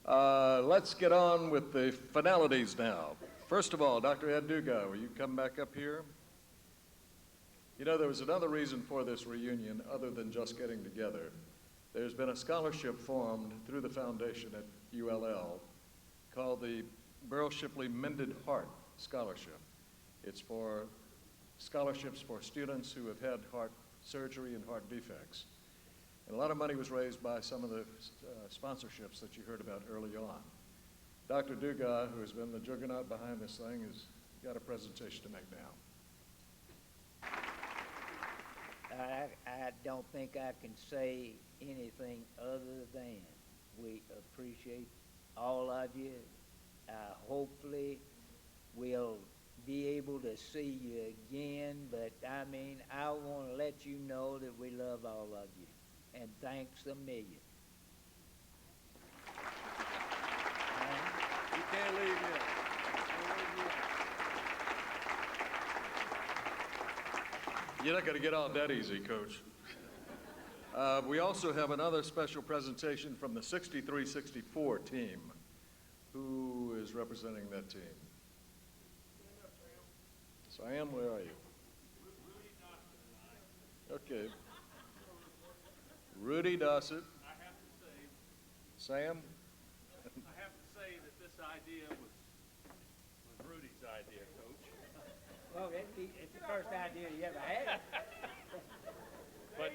Let's get on with the finalities now. First of all, Dr. Ed Dugas, will you come back up here? You know, there was another reason for this reunion other than just getting together. There's been a scholarship formed through the foundation at ULL called the Beryl Shipley Mended Heart Scholarship. It's for scholarships for students who have had heart surgery and heart defects. And a lot of money was raised by some of the sponsorships that you heard about early on. Dr. Dugas, who has been the juggernaut behind this thing, has got a presentation to make now. I don't think I can say anything other than we appreciate all of you. Hopefully we'll be able to see you again, but I mean, I want to let you know that we love all of you, and thanks a million. You can't leave yet. You're not going to get off that easy, Coach. We also have another special presentation from the 63-64 team. Who is representing that team? Sam, where are you? Okay. Rudy Dossett. I have to say, Sam? I have to say that this idea was Rudy's idea, Coach. Well, it's the first idea you ever had. But,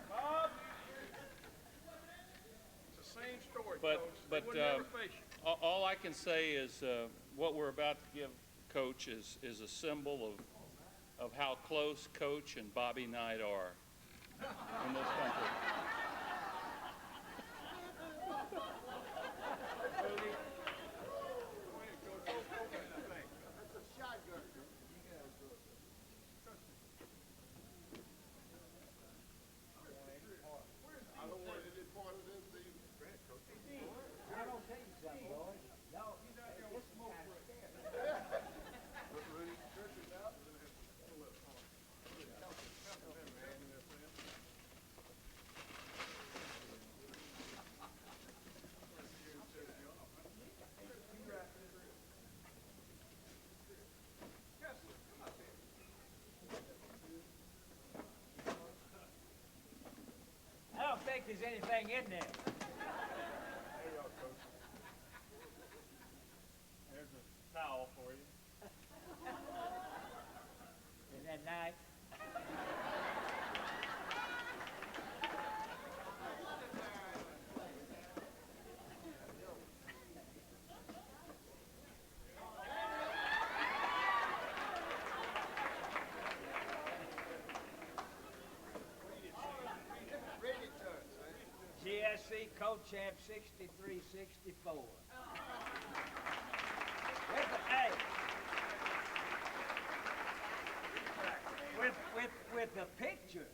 Bob, it's the same story, but, Coach. but They would never face you. all I can say is what we're about to give Coach is a symbol of how close Coach and Bobby Knight are in this country. I don't think there's anything in there. There you go, Coach. There's a towel for you. Isn't that nice? GSC Co-Champ 63-64. Hey, with the picture.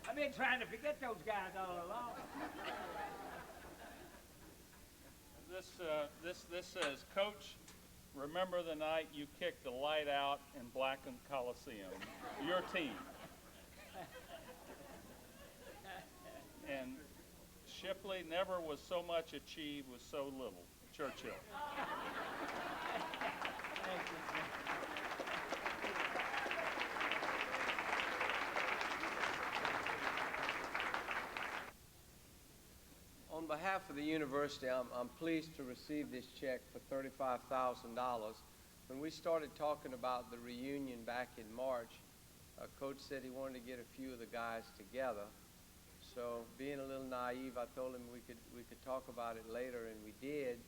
I've been trying to forget those guys all along. This says, Coach, remember the night you kicked the light out in Blackland Coliseum. Your team. And Shipley never was so much achieved with so little. Churchill. Thank you, sir. On behalf of the university, I'm pleased to receive this check for $35,000. When we started talking about the reunion back in March, Coach said he wanted to get a few of the guys together. So being a little naive, I told him we could talk about it later, and we did.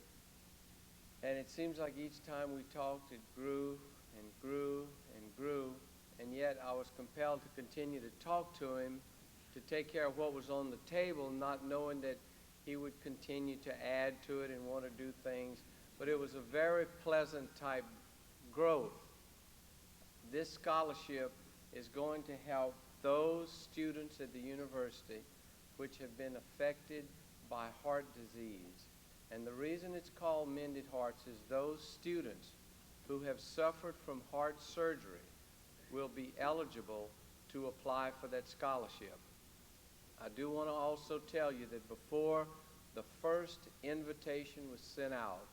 And it seems like each time we talked, it grew and grew and grew, and yet I was compelled to continue to talk to him to take care of what was on the table, not knowing that he would continue to add to it and want to do things. But it was a very pleasant type growth. This scholarship is going to help those students at the university which have been affected by heart disease. And the reason it's called Mended Hearts is those students who have suffered from heart surgery will be eligible to apply for that scholarship. I do want to also tell you that before the first invitation was sent out,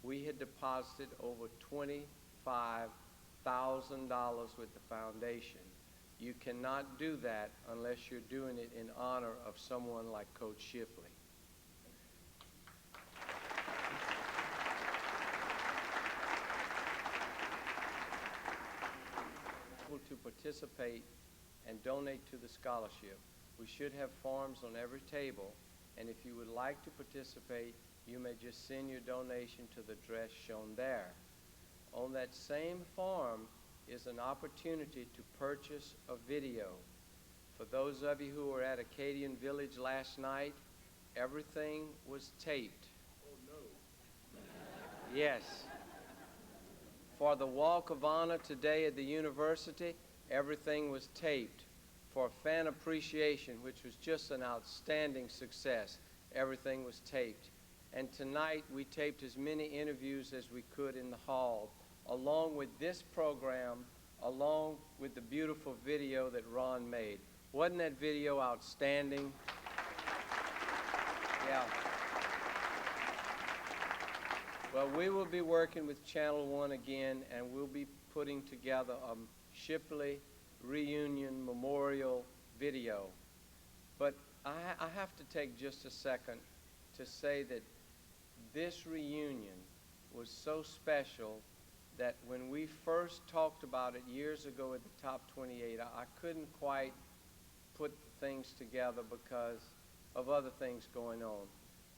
we had deposited over $25,000 with the foundation. You cannot do that unless you're doing it in honor of someone like Coach Shipley. To participate and donate to the scholarship. We should have forms on every table, and if you would like to participate, you may just send your donation to the address shown there. On that same form is an opportunity to purchase a video. For those of you who were at Acadian Village last night, everything was taped. Oh, no. Yes. For the Walk of Honor today at the university, everything was taped. For fan appreciation, which was just an outstanding success, everything was taped. And tonight we taped as many interviews as we could in the hall, along with this program, along with the beautiful video that Ron made. Wasn't that video outstanding? Yeah. Well, we will be working with Channel 1 again, and we'll be putting together a Shipley reunion memorial video. But I have to take just a second to say that this reunion was so special that when we first talked about it years ago at the Top 28, I couldn't quite put things together because of other things going on.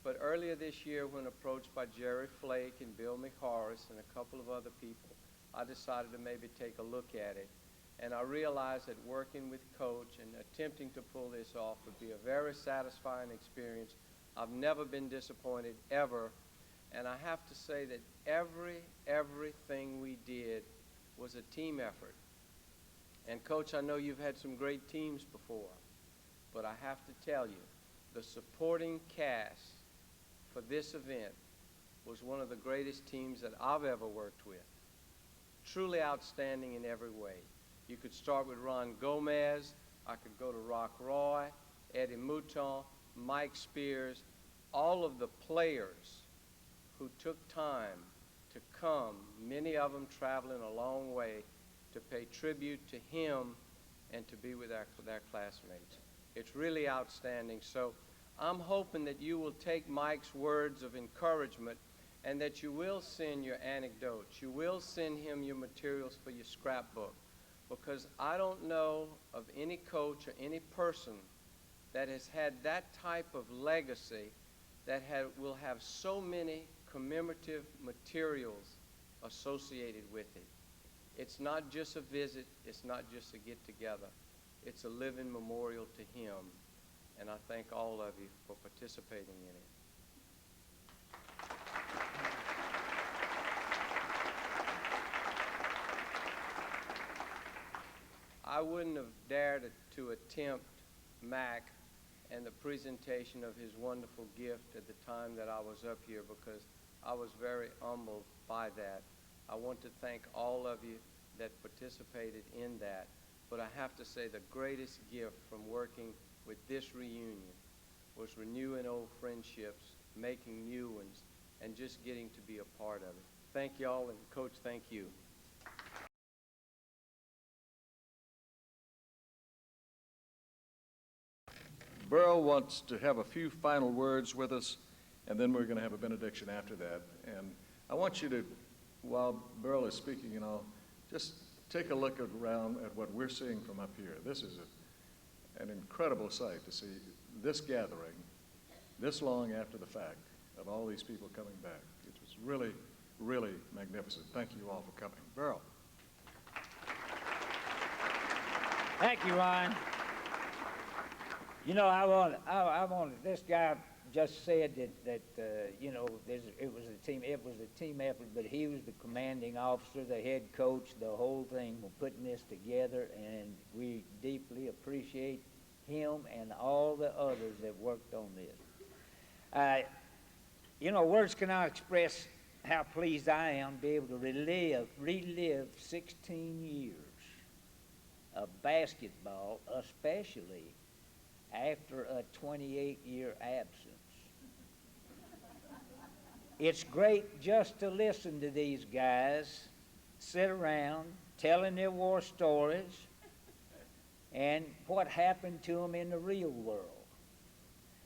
But earlier this year, when approached by Jerry Flake and Bill McHorris and a couple of other people, I decided to maybe take a look at it. And I realized that working with Coach and attempting to pull this off would be a very satisfying experience. I've never been disappointed, ever. And I have to say that everything we did was a team effort. And Coach, I know you've had some great teams before, but I have to tell you, the supporting cast for this event was one of the greatest teams that I've ever worked with. Truly outstanding in every way. You could start with Ron Gomez, I could go to Rock Roy, Eddie Mouton, Mike Spears, all of the players who took time to come, many of them traveling a long way, to pay tribute to him and to be with their classmates. It's really outstanding. So I'm hoping that you will take Mike's words of encouragement and that you will send your anecdotes. You will send him your materials for your scrapbook, because I don't know of any coach or any person that has had that type of legacy that will have so many commemorative materials associated with it. It's not just a visit, it's not just a get-together, it's a living memorial to him, and I thank all of you for participating in it. I wouldn't have dared to attempt Mac and the presentation of his wonderful gift at the time that I was up here, because I was very humbled by that. I want to thank all of you that participated in that, but I have to say the greatest gift from working with this reunion was renewing old friendships, making new ones, and just getting to be a part of it. Thank you all, and Coach, thank you. Beryl wants to have a few final words with us, and then we're going to have a benediction after that. And I want you to, while Beryl is speaking, just take a look around at what we're seeing from up here. This is an incredible sight to see this gathering this long after the fact of all these people coming back. It was really, really magnificent. Thank you all for coming. Beryl. Thank you, Ron. This guy just said that it was a team effort, but he was the commanding officer, the head coach, the whole thing. We're putting this together, and we deeply appreciate him and all the others that worked on this. Words cannot express how pleased I am to be able to relive 16 years of basketball, especially after a 28-year absence. it's great just to listen to these guys sit around telling their war stories and what happened to them in the real world.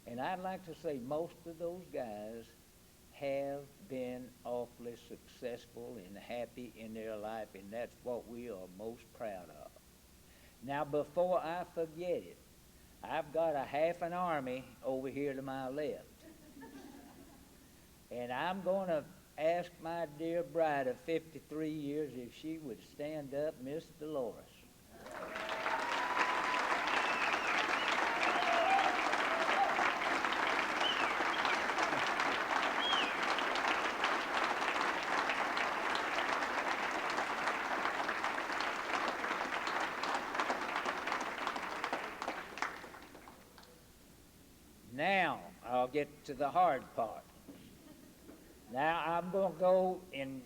And I'd like to say most of those guys have been awfully successful and happy in their life, and that's what we are most proud of. Now, before I forget it, I've got a half an army over here to my left. And I'm going to ask my dear bride of 53 years if she would stand up, Miss Dolores. Now, I'll get to the hard part. Now, I'm going to go in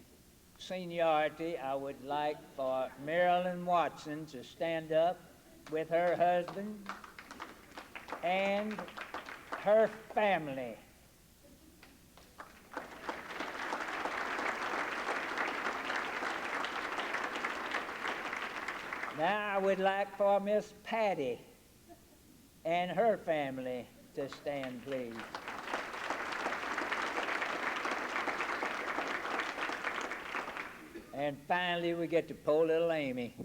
seniority. I would like for Marilyn Watson to stand up with her husband and her family. Now, I would like for Miss Patty and her family to stand, please. And finally, we get to poor little Amy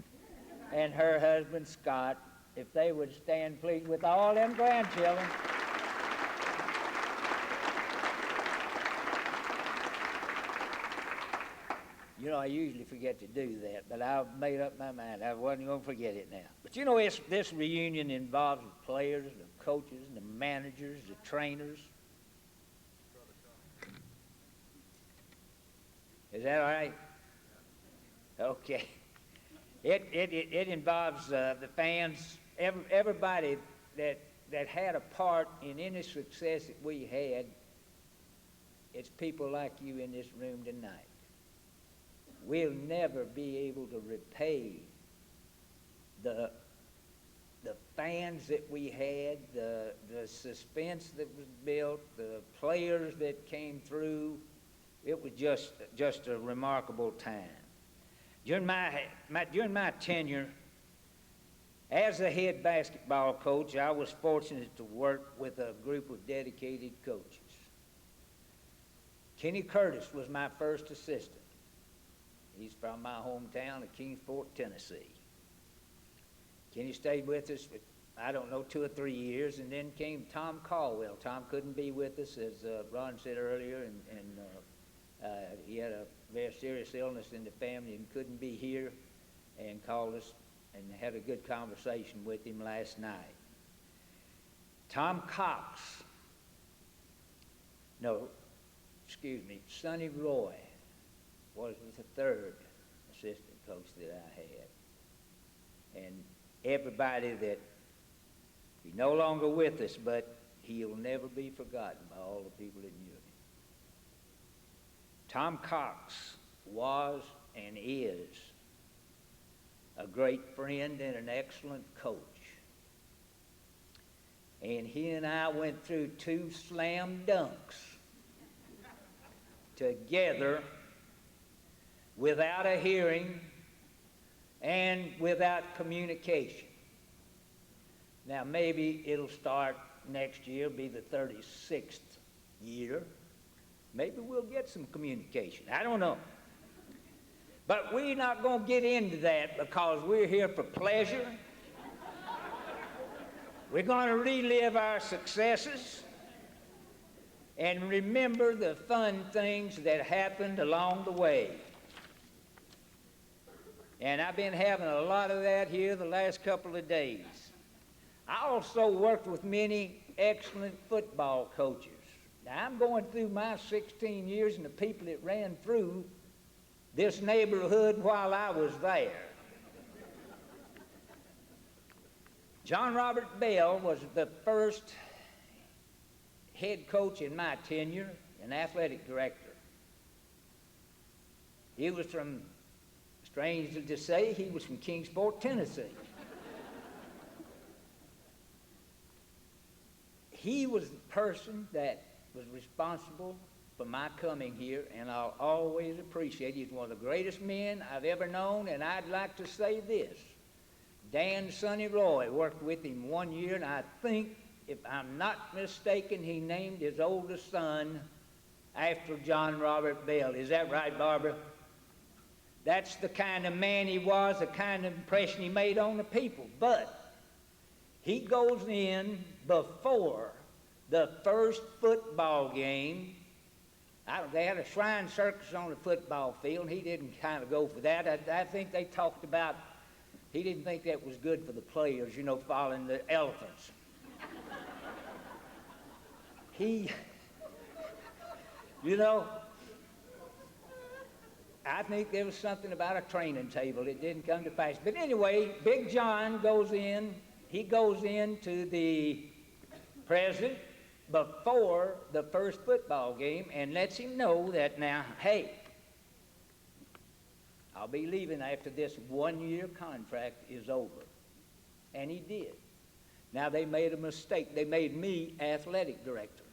and her husband, Scott, if they would stand, please, with all them grandchildren. You know, I usually forget to do that, but I've made up my mind. I wasn't going to forget it now. But you know, this reunion involves the players, the coaches, the managers, the trainers. Is that all right? Okay. It involves the fans, everybody that had a part in any success that we had. It's people like you in this room tonight. We'll never be able to repay the fans that we had, the suspense that was built, the players that came through. It was just a remarkable time. During my tenure as a head basketball coach, I was fortunate to work with a group of dedicated coaches. Kenny Curtis was my first assistant. He's from my hometown of Kingsport, Tennessee. Kenny stayed with us for, 2 or 3 years, and then came Tom Caldwell. Tom couldn't be with us, as Ron said earlier, and he had a very serious illness in the family and couldn't be here, and called us and had a good conversation with him last night. Sonny Roy was the third assistant coach that I had. And everybody that, he's no longer with us, but he'll never be forgotten by all the people that knew him. Tom Cox was and is a great friend and an excellent coach. And he and I went through 2 slam dunks together without a hearing and without communication. Now, maybe it'll start next year, be the 36th year. Maybe we'll get some communication. I don't know. But we're not going to get into that because we're here for pleasure. We're going to relive our successes and remember the fun things that happened along the way. And I've been having a lot of that here the last couple of days. I also worked with many excellent football coaches. Now, I'm going through my 16 years and the people that ran through this neighborhood while I was there. John Robert Bell was the first head coach in my tenure, an athletic director. He was from, strangely to say, he was from Kingsport, Tennessee. He was the person that was responsible for my coming here, and I'll always appreciate it. He's one of the greatest men I've ever known, and I'd like to say this. Dan Sonny Roy worked with him 1 year, and I think, if I'm not mistaken, he named his oldest son after John Robert Bell. Is that right, Barbara? That's the kind of man he was, the kind of impression he made on the people. But he goes in before the first football game. They had a shrine circus on the football field, and he didn't kind of go for that. I think they talked about, he didn't think that was good for the players, you know, following the elephants. You know, I think there was something about a training table. It didn't come to pass. But anyway, Big John goes in. He goes into the president before the first football game and lets him know that now, hey, I'll be leaving after this 1 year contract is over. And he did. Now they made a mistake. They made me athletic director.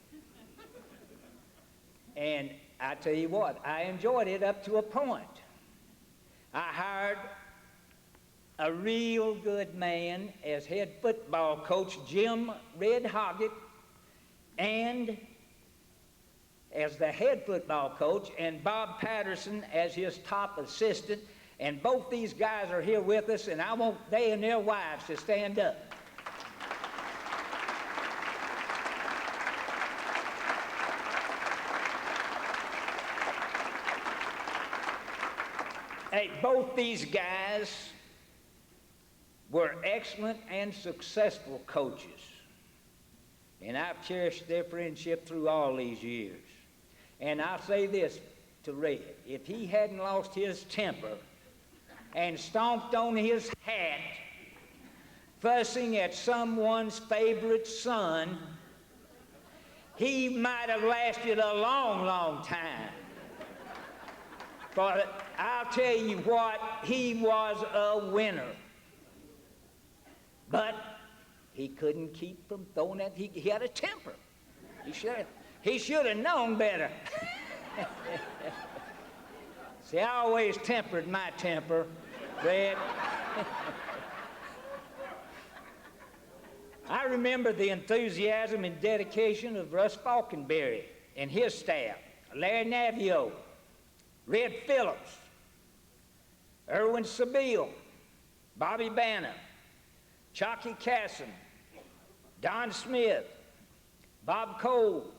And I tell you what, I enjoyed it up to a point. I hired a real good man as head football coach, Jim Red Hoggett, and as the head football coach, and Bob Patterson as his top assistant. And both these guys are here with us, and I want they and their wives to stand up. Hey, both these guys were excellent and successful coaches. And I've cherished their friendship through all these years. And I'll say this to Red. If he hadn't lost his temper and stomped on his hat, fussing at someone's favorite son, he might have lasted a long, long time. But I'll tell you what, he was a winner. But he couldn't keep from throwing that. He had a temper. He should have known better. See, I always tempered my temper, Red. I remember the enthusiasm and dedication of Russ Falkenberry and his staff, Larry Navio, Red Phillips, Irwin Sabile, Bobby Banner, Chalky Casson, Don Smith, Bob Cole,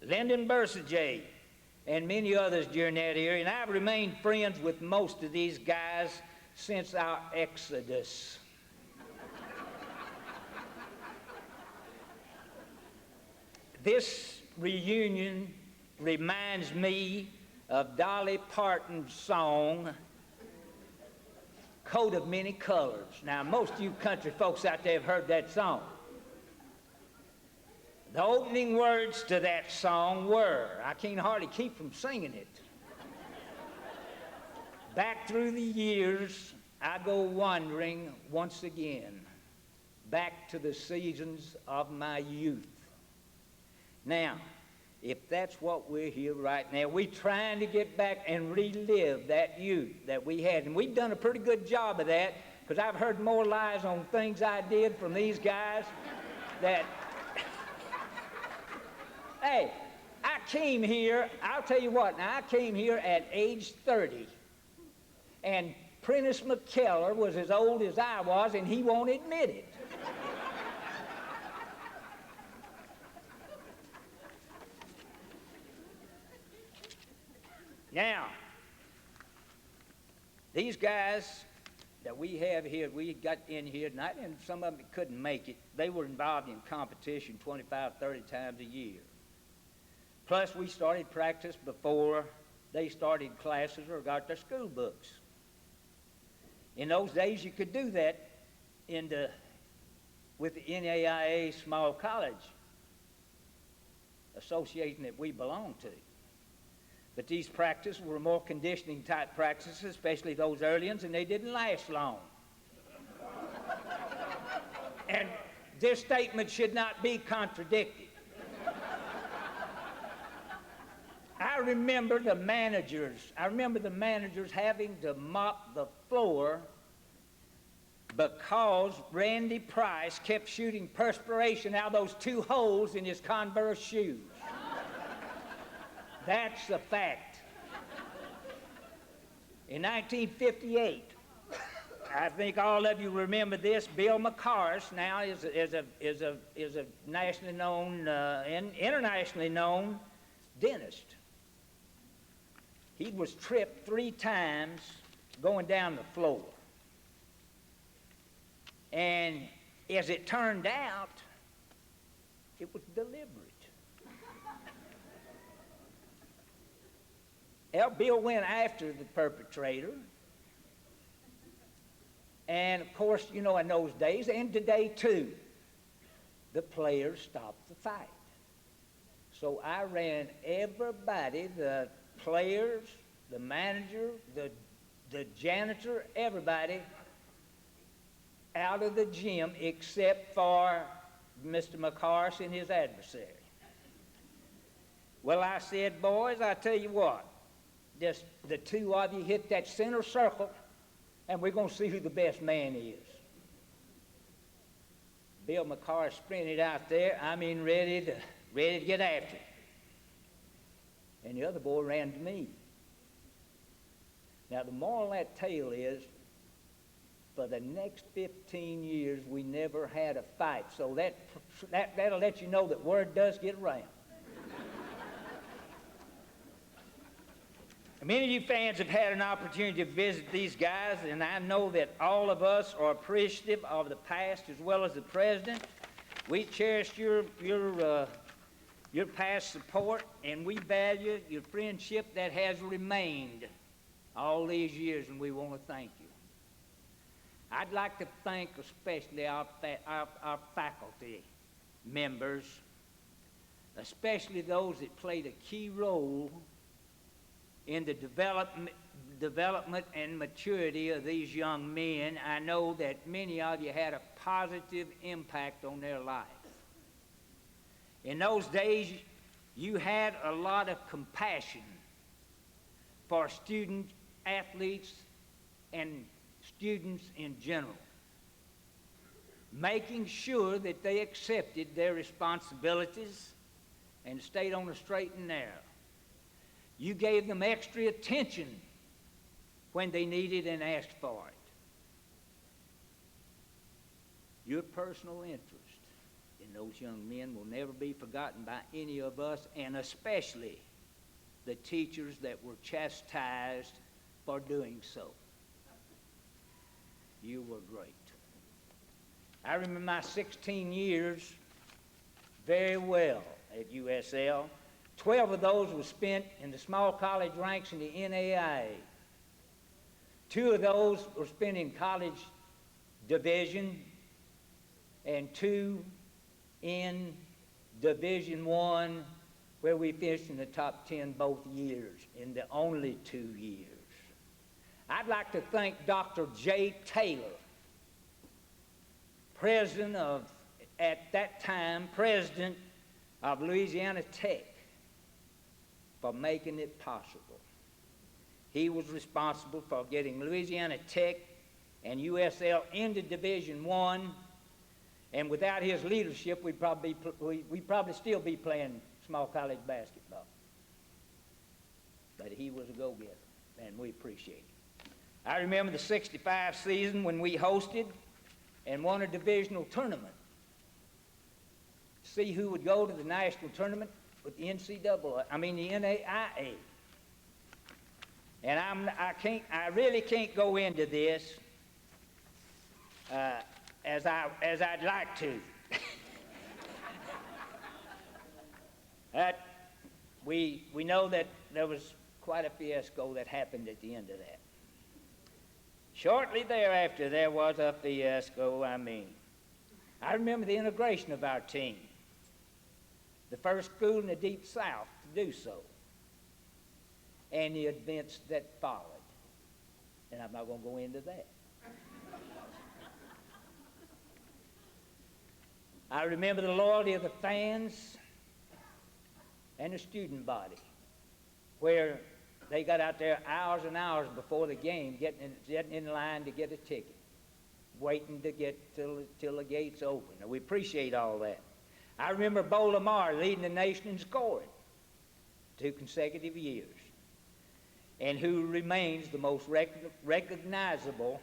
Lyndon Bursajay, and many others during that era. And I've remained friends with most of these guys since our exodus. This reunion reminds me of Dolly Parton's song, Coat of Many Colors. Now, most of you country folks out there have heard that song. The opening words to that song were, I can't hardly keep from singing it. Back through the years, I go wandering once again, back to the seasons of my youth. Now, if that's what we're here right now, we're trying to get back and relive that youth that we had. And we've done a pretty good job of that, because I've heard more lies on things I did from these guys that... Hey, I came here, I'll tell you what, now I came here at age 30, and Prentice McKellar was as old as I was, and he won't admit it. Now, these guys that we have here, we got in here tonight, and some of them couldn't make it. They were involved in competition 25, 30 times a year. Plus, we started practice before they started classes or got their school books. In those days, you could do that with the NAIA Small College Association that we belong to. But these practices were more conditioning type practices, especially those early ones, and they didn't last long. And this statement should not be contradicted. remember the managers. I remember the managers having to mop the floor because Randy Price kept shooting perspiration out of those two holes in his Converse shoes. That's the fact. In 1958, I think all of you remember this. Bill McCarse now is a nationally known and internationally known dentist. He was tripped 3 times going down the floor. And as it turned out, it was deliberate. Bill went after the perpetrator. And of course, you know, in those days, and today too, the players stopped the fight. So I ran everybody, the players, the manager, the janitor, everybody, out of the gym except for Mr. McCarse and his adversary. Well, I said, boys, I tell you what, just the two of you hit that center circle, and we're going to see who the best man is. Bill McCarse sprinted out there, I mean, ready to get after it. And the other boy ran to me. Now, the moral of that tale is, for the next 15 years, we never had a fight. So that'll let you know that word does get around. Many of you fans have had an opportunity to visit these guys, and I know that all of us are appreciative of the past as well as the present. We cherish your past support, and we value your friendship that has remained all these years, and we want to thank you. I'd like to thank especially our faculty members, especially those that played a key role in the development and maturity of these young men. I know that many of you had a positive impact on their life. In those days, you had a lot of compassion for student athletes and students in general, making sure that they accepted their responsibilities and stayed on the straight and narrow. You gave them extra attention when they needed and asked for it. Your personal interest in those young men will never be forgotten by any of us, and especially the teachers that were chastised for doing so. You were great. I remember my 16 years very well at USL. 12 of those were spent in the small college ranks in the NAIA. 2 of those were spent in college division, and 2 in Division I, where we finished in the top 10 both years, in the only 2 years. I'd like to thank Dr. J. Taylor, at that time, president of Louisiana Tech, for making it possible. He was responsible for getting Louisiana Tech and USL into Division I, and without his leadership, we'd probably still be playing small college basketball. But he was a go-getter, and we appreciate it. I remember the '65 season when we hosted and won a divisional tournament. See who would go to the national tournament with the NAIA. And I really can't go into this as I'd like to. We know that there was quite a fiasco that happened at the end of that. Shortly thereafter, there was a fiasco. I remember the integration of our team, the first school in the Deep South to do so, and the events that followed. And I'm not going to go into that. I remember the loyalty of the fans and the student body. where they got out there hours and hours before the game, getting in line to get a ticket, waiting to get till the gates open. And we appreciate all that. I remember Bo Lamar leading the nation in scoring 2 consecutive years, and who remains the most recognizable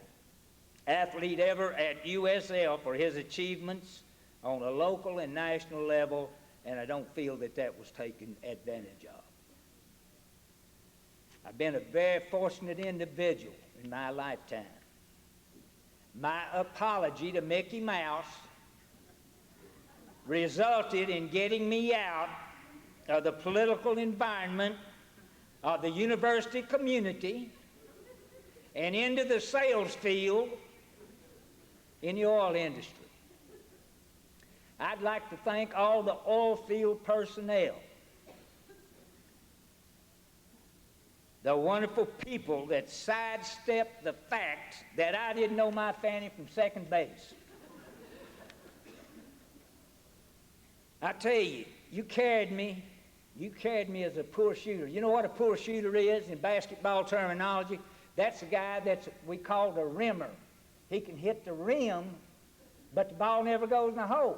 athlete ever at USL for his achievements on a local and national level, and I don't feel that that was taken advantage of. I've been a very fortunate individual in my lifetime. My apology to Mickey Mouse resulted in getting me out of the political environment of the university community and into the sales field in the oil industry. I'd like to thank all the oil field personnel, the wonderful people that sidestepped the fact that I didn't know my Fanny from second base. I tell you, you carried me as a poor shooter. You know what a poor shooter is in basketball terminology? That's a guy we call the rimmer. He can hit the rim, but the ball never goes in the hole.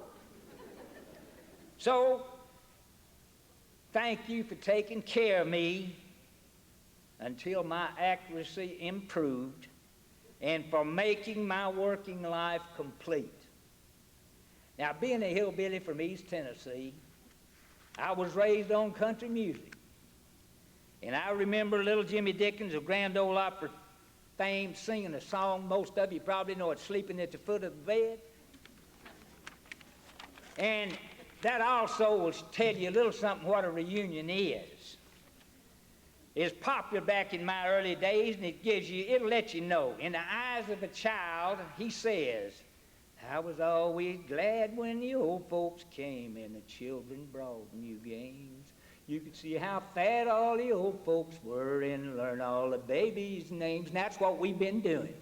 So, thank you for taking care of me until my accuracy improved and for making my working life complete. Now, being a hillbilly from East Tennessee, I was raised on country music. And I remember little Jimmy Dickens of Grand Ole Opry fame singing a song most of you probably know it, Sleeping at the Foot of the Bed. And that also will tell you a little something what a reunion is. It's popular back in my early days, and it'll let you know. In the eyes of a child, he says, I was always glad when the old folks came and the children brought new games. You could see how fat all the old folks were and learn all the babies' names. And that's what we've been doing.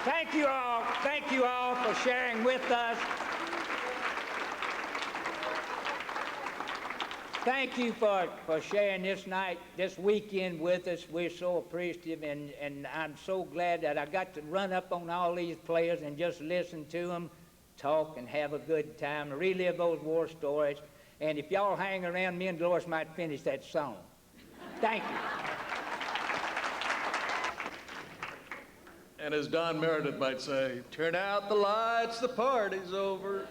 Thank you all for sharing with us. Thank you for sharing this weekend with us. We're so appreciative, and I'm so glad that I got to run up on all these players and just listen to them talk and have a good time, relive those war stories. And if y'all hang around, me and Dolores might finish that song. Thank you. And as Don Meredith might say, turn out the lights, the party's over.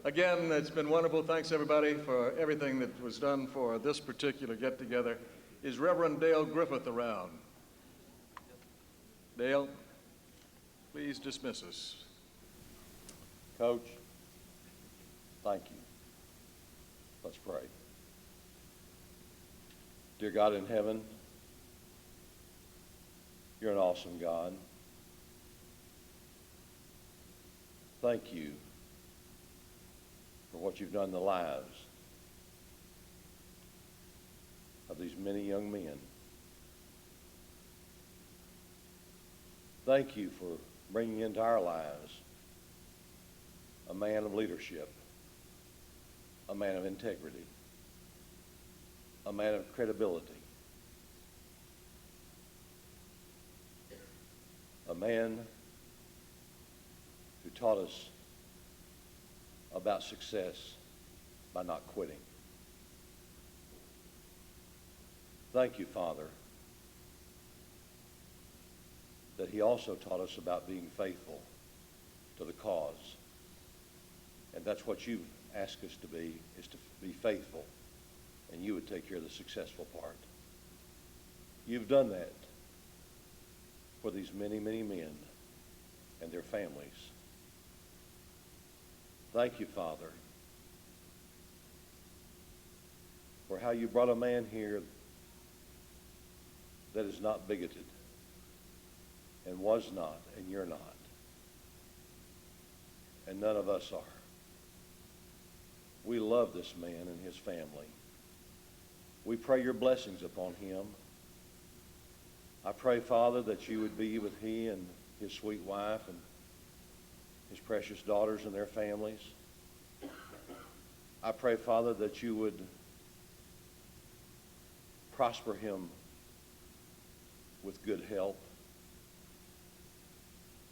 Again, it's been wonderful. Thanks, everybody, for everything that was done for this particular get-together. Is Reverend Dale Griffith around? Dale, please dismiss us. Coach, thank you. Let's pray. Dear God in heaven, you're an awesome God. Thank you for what you've done in the lives of these many young men. Thank you for bringing into our lives a man of leadership, a man of integrity, a man of credibility, a man who taught us about success by not quitting. Thank you, Father, that he also taught us about being faithful to the cause. And that's what you ask us to be, is to be faithful, and you would take care of the successful part. You've done that for these many, many men and their families. Thank you, Father, for how you brought a man here that is not bigoted and was not, and you're not. And none of us are. We love this man and his family. We pray your blessings upon him. I pray, Father, that you would be with he and his sweet wife and his precious daughters and their families. I pray, Father, that you would prosper him with good health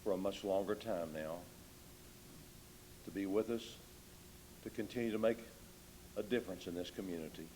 for a much longer time now, to be with us, to continue to make a difference in this community.